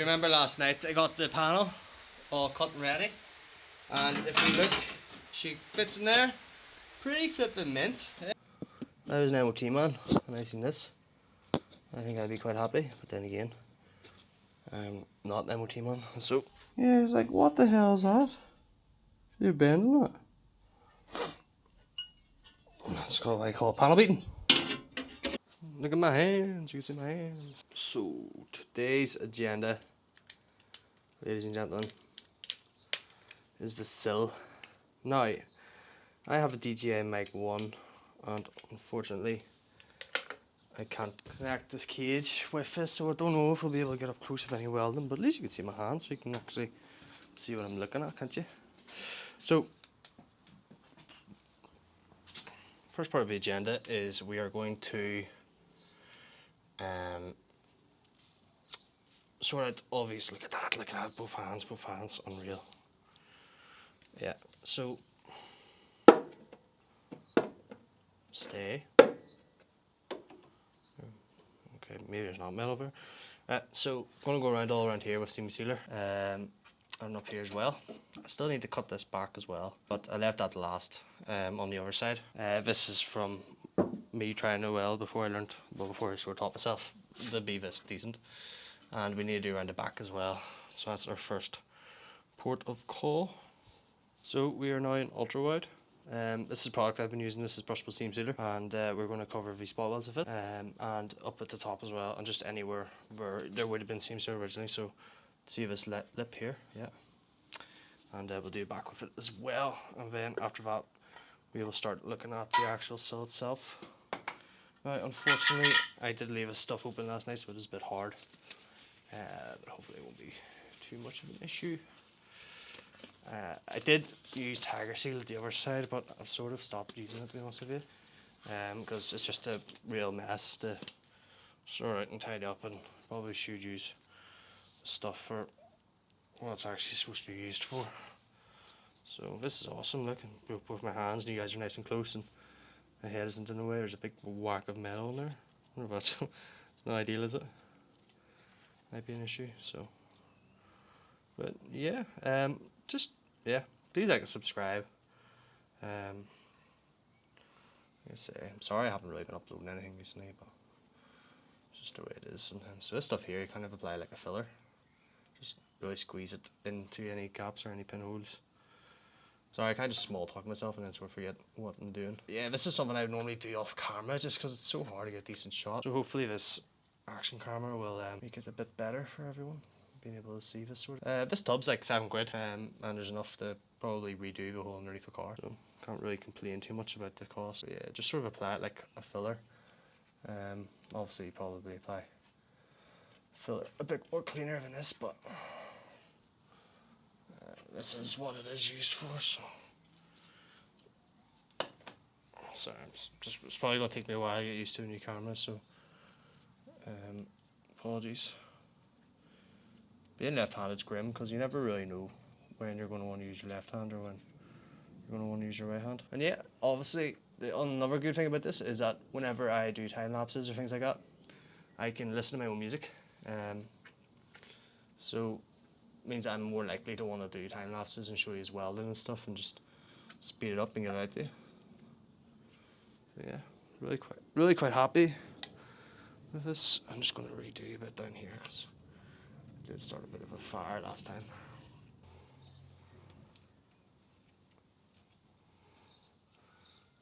Remember last night I got the panel all cut and ready, and if you look, she fits in there pretty flippin' mint. I was an MOT man and I seen this. I think I'd be quite happy, but then again, I'm not an MOT man, so yeah, he's like, what the hell is that? You're bending it. That's what I call panel beating. Look at my hands, you can see my hands. So today's agenda, ladies and gentlemen, is the Sill. Now, I have a DJI Mic 1 and unfortunately I can't connect this cage with this, so I don't know if we'll be able to get up close with any welding, but at least you can see my hands, so you can actually see what I'm looking at, can't you? So, first part of the agenda is we are going to sort out all these. Look at that, both hands, unreal. Yeah, so stay. Okay, maybe there's not metal over. So I'm gonna go around all around here with seam sealer, and up here as well. I still need to cut this back as well, but I left that last on the other side. This is from me trying to weld before I sort of taught myself to be this decent, and we need to do around the back as well. So that's our first port of call. So we are now in ultra wide. This is a product I've been using. This is brushable seam sealer, and we're going to cover the spot welds of it, and up at the top as well, and just anywhere where there would have been seam sealer originally. So see this lip here, yeah, and we'll do back with it as well, and then after that we will start looking at the actual sill itself. Now, unfortunately, I did leave this stuff open last night, so it is a bit hard, but hopefully it won't be too much of an issue. I did use Tiger Seal at the other side, but I've sort of stopped using it, to be honest with you, because it's just a real mess to sort out and tidy up, and probably should use stuff for what it's actually supposed to be used for. So this is awesome. Look, I broke both my hands, and you guys are nice and close, and my head isn't in the way. There's a big whack of metal in there. I wonder if that's it's not ideal, is it? Might be an issue. So, but yeah, please like and subscribe. Like I say, I'm sorry I haven't really been uploading anything recently, but it's just the way it is sometimes. So this stuff here, you kind of apply like a filler. Just really squeeze it into any gaps or any pinholes. Sorry, I kind of just small talk myself and then sort of forget what I'm doing. Yeah, this is something I would normally do off camera just because it's so hard to get decent shots. So hopefully this action camera will make it a bit better for everyone, being able to see this sort of. This tub's like £7, and there's enough to probably redo the whole underneath the car. So can't really complain too much about the cost. But yeah, just sort of apply it like a filler. Obviously you probably apply filler a bit more cleaner than this, but this is what it is used for. So sorry, it's probably gonna take me a while to get used to a new camera, so apologies. Being left-handed's grim because you never really know when you're going to want to use your left hand or when you're going to want to use your right hand. And yeah, obviously, another good thing about this is that whenever I do time lapses or things like that, I can listen to my own music. So it means I'm more likely to want to do time lapses and show you welding and stuff and just speed it up and get it out there. So yeah, really quite happy with this. I'm just going to redo a bit down here because I did start a bit of a fire last time.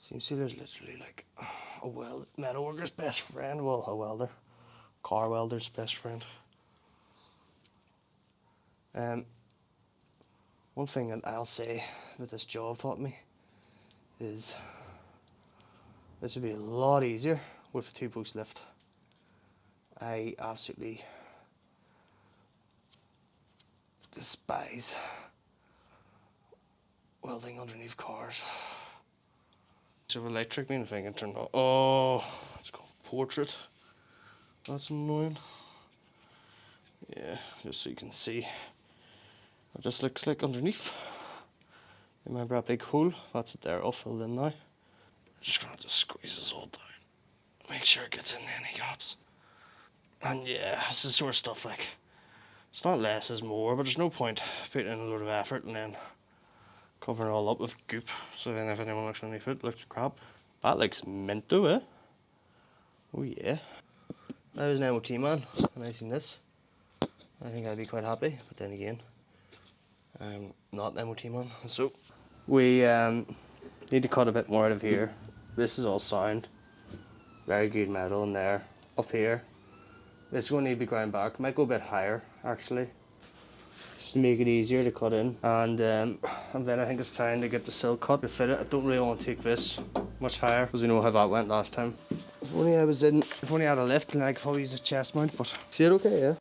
Seam sealer's literally like a metal worker's best friend. Well, a welder, car welder's best friend. One thing that I'll say that this job taught me is this would be a lot easier with a 2-post lift. I absolutely despise welding underneath cars. So electric means if I can turn on. Oh, it's called portrait. That's annoying. Yeah, just so you can see what this looks like underneath. Remember that big hole? That's it there, all filled in now. Just gonna have to squeeze this all down. Make sure it gets in any gaps. And yeah, this is sort of stuff like It's not less is more, but there's no point putting in a load of effort and then covering it all up with goop. So then if anyone looks underneath it, it looks crap. That looks mint though, eh? Oh yeah. I was an MOT man and I seen this. I think I'd be quite happy, but then again, I'm not an MOT man. So we need to cut a bit more out of here. This is all sound. Very good metal in there. Up here. This is going to need to be ground back. Might go a bit higher actually, just to make it easier to cut in. And then I think it's time to get the sill cut to fit it. I don't really want to take this much higher because we know how that went last time. If only I had a lift, and I could probably use a chest mount. But see it okay, yeah.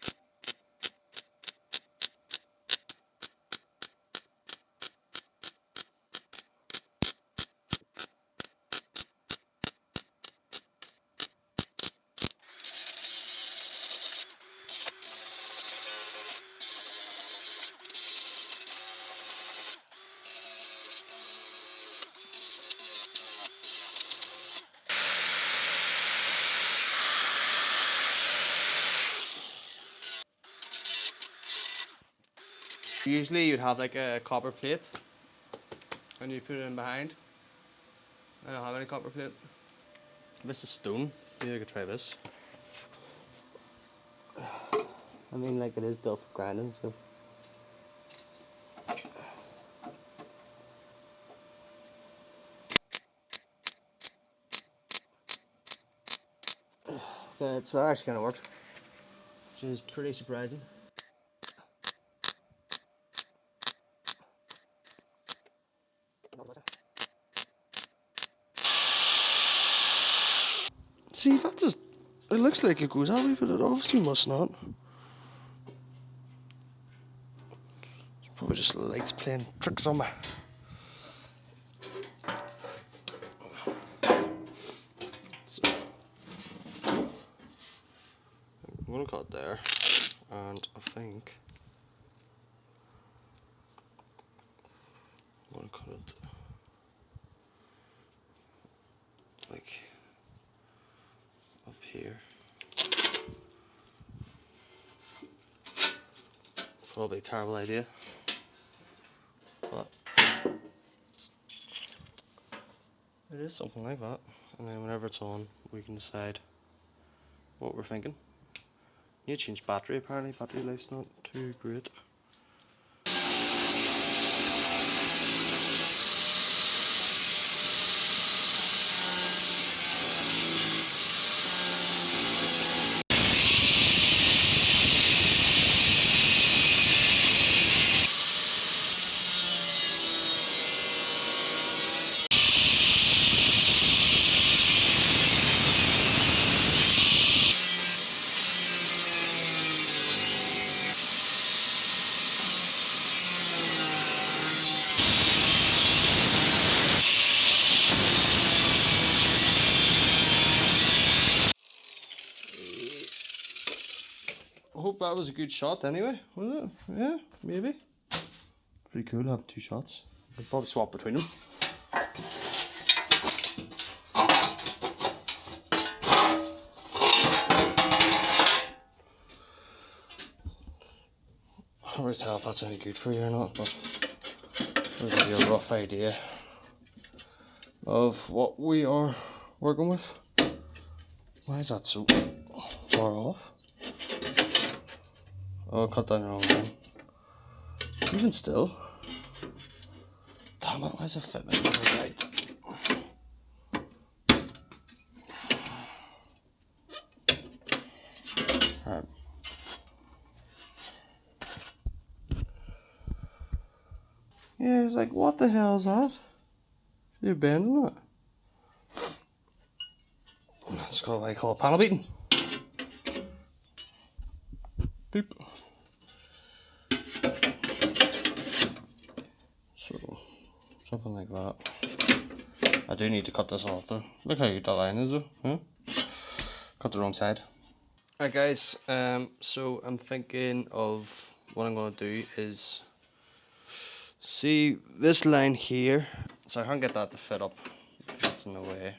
Usually you'd have like a copper plate and you put it in behind. I don't have any copper plate. This is stone. Maybe I could try this. I mean, like, it is built for grinding, so. Okay, so that actually kind of worked, which is pretty surprising. See, that just, it looks like it goes that way, but it obviously must not. It's probably just the lights playing tricks on me. So, I'm going to cut there, and I think I'm going to cut it like up here. Probably a terrible idea, but it is something like that. And then whenever it's on, we can decide what we're thinking. Need to change battery apparently. Battery life's not too great. I hope that was a good shot anyway, was it? Yeah, maybe. Pretty cool to have two shots. I'd probably swap between them. I can't really tell if that's any good for you or not, but it'll give you a rough idea of what we are working with. Why is that so far off? Oh, I cut down the wrong one. Even still. Damn it, why is the fitment not right? Alright. Yeah, it's like, what the hell is that? You're bending it. That's what I call panel beating. Boop. So, something like that. I do need to cut this off though. Look how good that line is though. Huh? Cut the wrong side. Alright guys, so I'm thinking of what I'm going to do is see this line here. So I can't get that to fit up. It's in the way.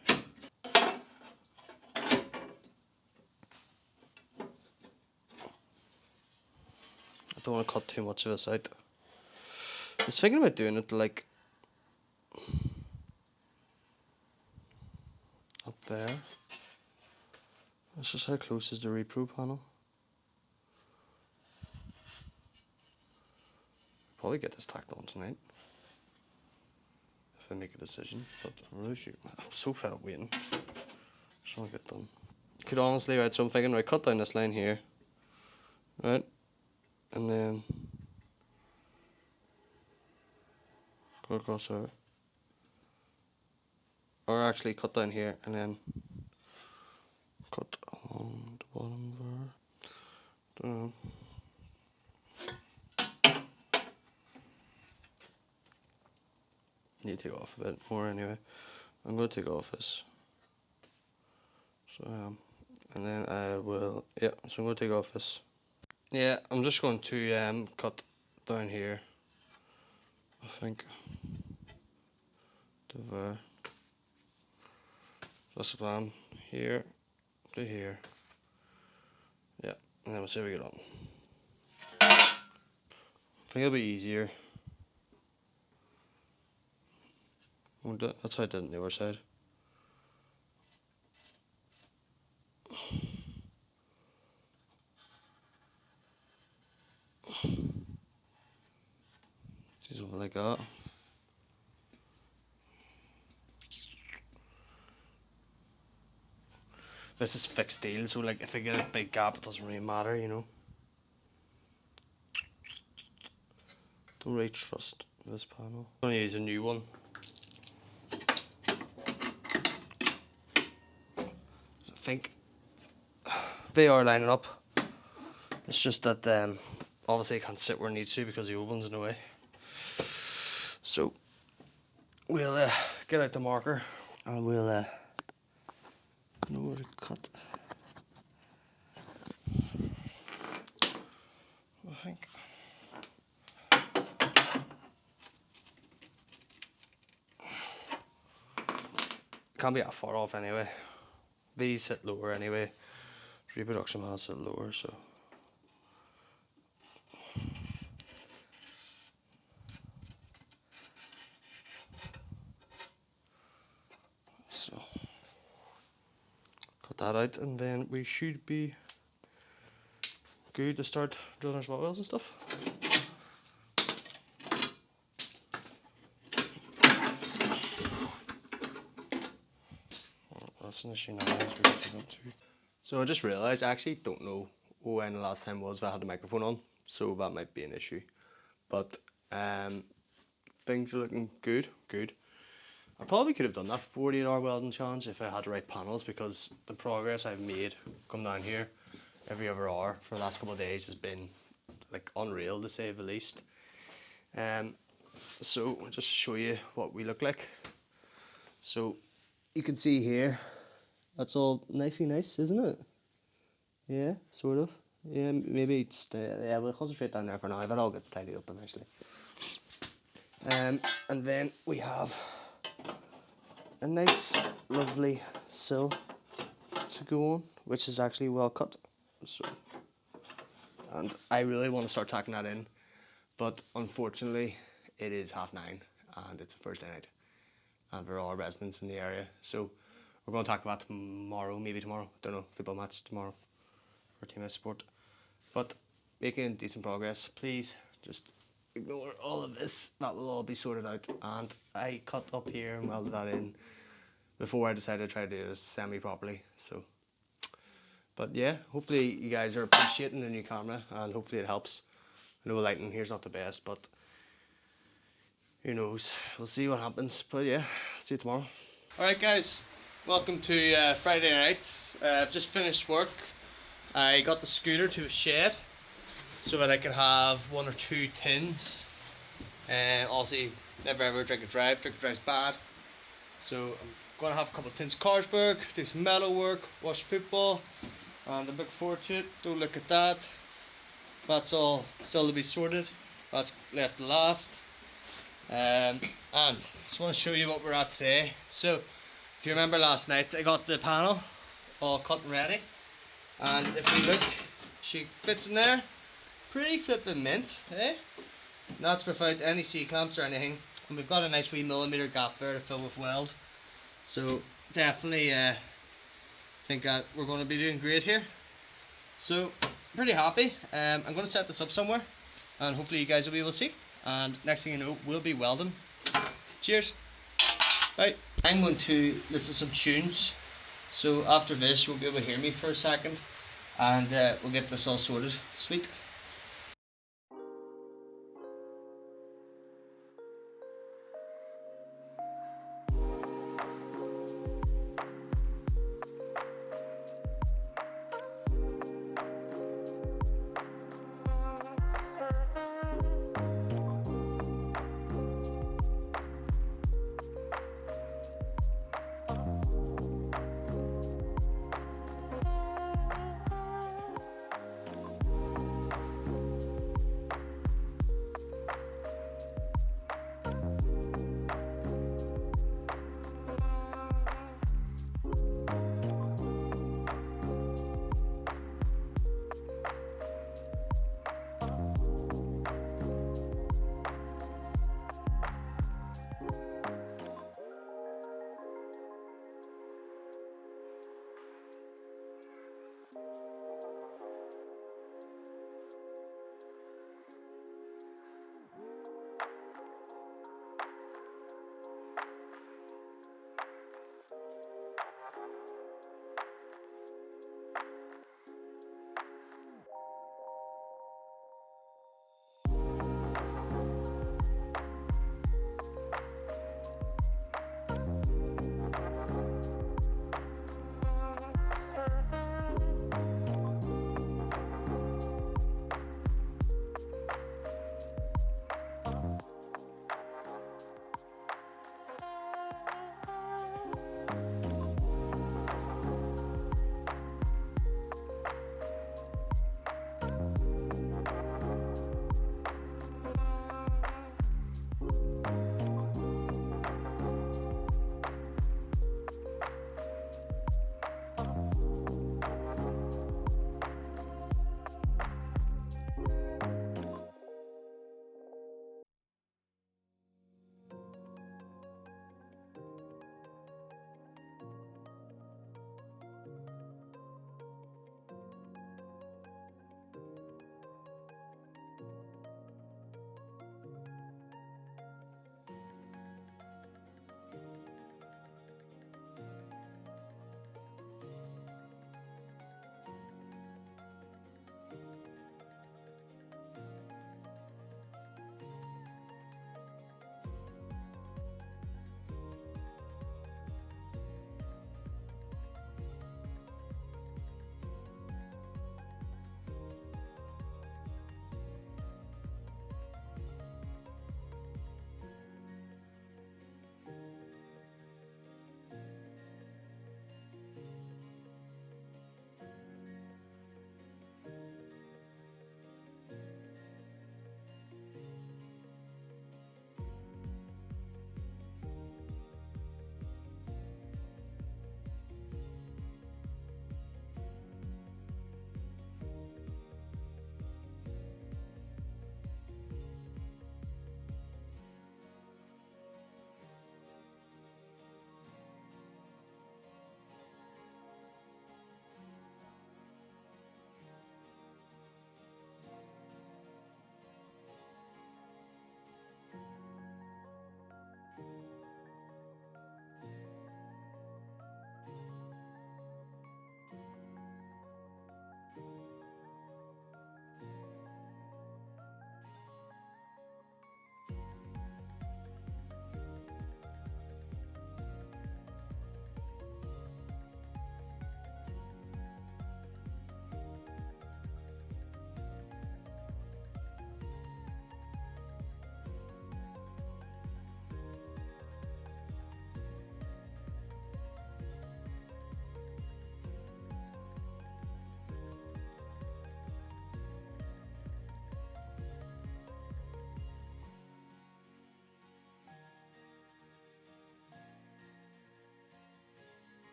I don't want to cut too much of this out. I was thinking about doing it like up there. That's just how close is the repro panel. Probably get this tacked on tonight if I make a decision, but I'm really sure. I'm so fed up waiting. Just want to get done. Could honestly, right, so I'm thinking, right, cut down this line here, right, and then go across there, or actually cut down here and then cut along the bottom there. Don't know. Need to take off a bit more anyway. I'm going to take off this. So and then I will, yeah, so I'm going to take off this. Yeah, I'm just going to cut down here, I think, to there. That's the plan. Here to here. Yeah, and then we'll see how we get on. I think it'll be easier. That's how I did it on the other side. Do something like that. This is fixed steel, so like if I get a big gap, it doesn't really matter, you know. Don't really trust this panel. I'm gonna use a new one. I think they are lining up. It's just that obviously it can't sit where it needs to because the oven's in the way. So we'll get out the marker and we'll know where to cut. I think. Can't be that far off anyway. These sit lower anyway. Reproduction has sit lower, so. So cut that out, and then we should be good to start drilling our spot welds and stuff. That's an issue now. So I just realised I actually don't know when the last time was that I had the microphone on, so that might be an issue. But things are looking good. I probably could have done that 48-hour welding challenge if I had the right panels, because the progress I've made come down here every other hour for the last couple of days has been like unreal, to say the least. So I'll just show you what we look like. So you can see here, that's all nicely nice, isn't it? Yeah, sort of. Yeah, maybe just, yeah, we'll concentrate down there for now. That all gets tidied up nicely. And then we have a nice, lovely sill to go on, which is actually well cut. So, and I really want to start tacking that in, but unfortunately, it is 9:30 and it's a Thursday night, and there are residents in the area, so we're going to talk about tomorrow, maybe tomorrow, don't know, football match tomorrow for team I support. But making decent progress. Please just ignore all of this, that will all be sorted out. And I cut up here and welded that in before I decided to try to do this semi-properly. So, but yeah, hopefully you guys are appreciating the new camera and hopefully it helps. I know the lighting here's not the best, but who knows, we'll see what happens. But yeah, see you tomorrow. Alright guys, welcome to Friday night. I've just finished work. I got the scooter to a shed so that I could have 1 or 2 tins. And obviously, never ever drink and drive. Drink and drive's bad. So I'm going to have a couple of tins of Carlsberg, do some metal work, watch football, and I'm looking forward to it. Don't look at that. That's all still to be sorted. That's left to last. And just want to show you what we're at today. So if you remember last night, I got the panel all cut and ready. And if we look, she fits in there. pretty flippin' mint, eh? And that's without any C-clamps or anything. And we've got a nice wee millimeter gap there to fill with weld. So definitely think that we're going to be doing great here. So pretty happy. I'm going to set this up somewhere and hopefully you guys will be able to see. And next thing you know, we'll be welding. Cheers. Bye. I'm going to listen to some tunes. So after this, you'll be able to hear me for a second. And we'll get this all sorted. Sweet.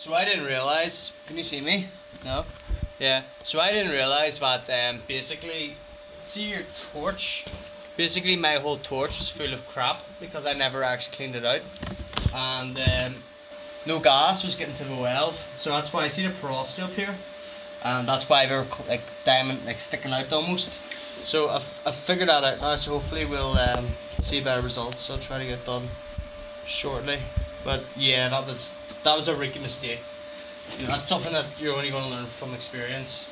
So I didn't realise, can you see me? No? Yeah. So I didn't realise that basically, see your torch? Basically my whole torch was full of crap because I never actually cleaned it out. And no gas was getting to the weld. So that's why I see the porosity up here. And that's why they're like diamond, like sticking out almost. So I've figured that out now, so hopefully we'll see better results. So I'll try to get done shortly. But yeah, that was a rookie mistake. You know, that's something that you're only going to learn from experience.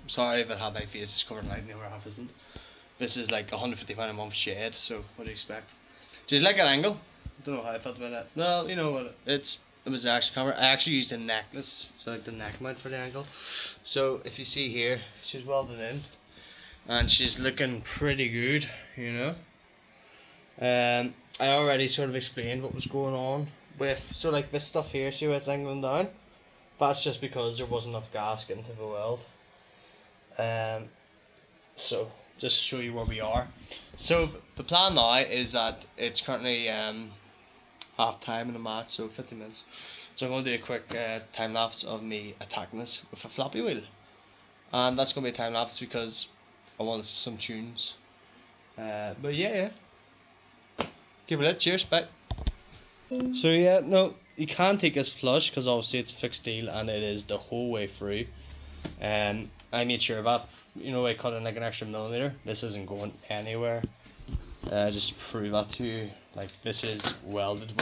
Sorry if I have my face is covered in light, the other half isn't. This is like £150 a month shade, so what do you expect? Just like an angle. I don't know how I felt about it. No, you know what? It was an action camera. I actually used a necklace, so like the neck mount for the angle. So if you see here, she's welded in, and she's looking pretty good, you know. I already sort of explained what was going on with, so like this stuff here, see where it's angling down? That's just because there wasn't enough gas getting to the weld. So just to show you where we are. So the plan now is that it's currently half time in the match, so 50 minutes. So I'm going to do a quick time lapse of me attacking this with a floppy wheel, and that's going to be a time lapse because I want some tunes. But yeah, keep it lit. Cheers, bye. So yeah, no, you can't take this flush because obviously it's fixed steel and it is the whole way through. I made sure that, you know, I cut in like an extra millimeter. This isn't going anywhere. Just to prove that to you, like this is welded.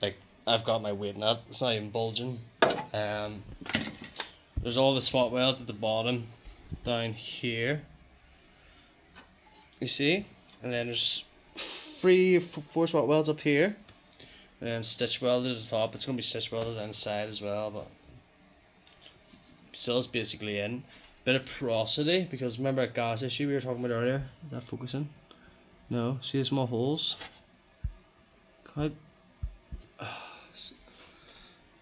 Like I've got my weight in that. It's not even bulging. There's all the spot welds at the bottom, down here. You see, and then there's 4 spot welds up here. And then stitch welded at the top. It's going to be stitch welded inside as well, but still it's basically in. Bit of porosity, because remember that gas issue we were talking about earlier? Is that focusing? No, see the small holes? Quite.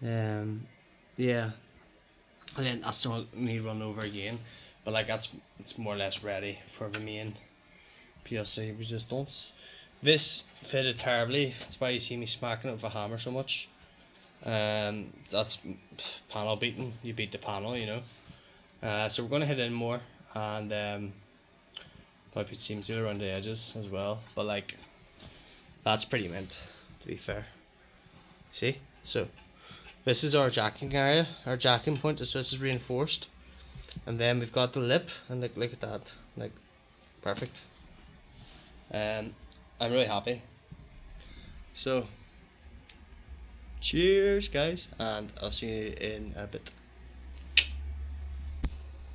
Yeah. And then I still need to run over again, but like it's more or less ready for the main PLC resistance. This fitted terribly. That's why you see me smacking it with a hammer so much. That's panel beating. You beat the panel, you know. So we're going to hit in more and probably put seam sealer around the edges as well. But like, that's pretty mint, to be fair. See? So this is our jacking area. Our jacking point is, so this is reinforced. And then we've got the lip, and like, look at that. Like, perfect. I'm really happy. So cheers guys, and I'll see you in a bit.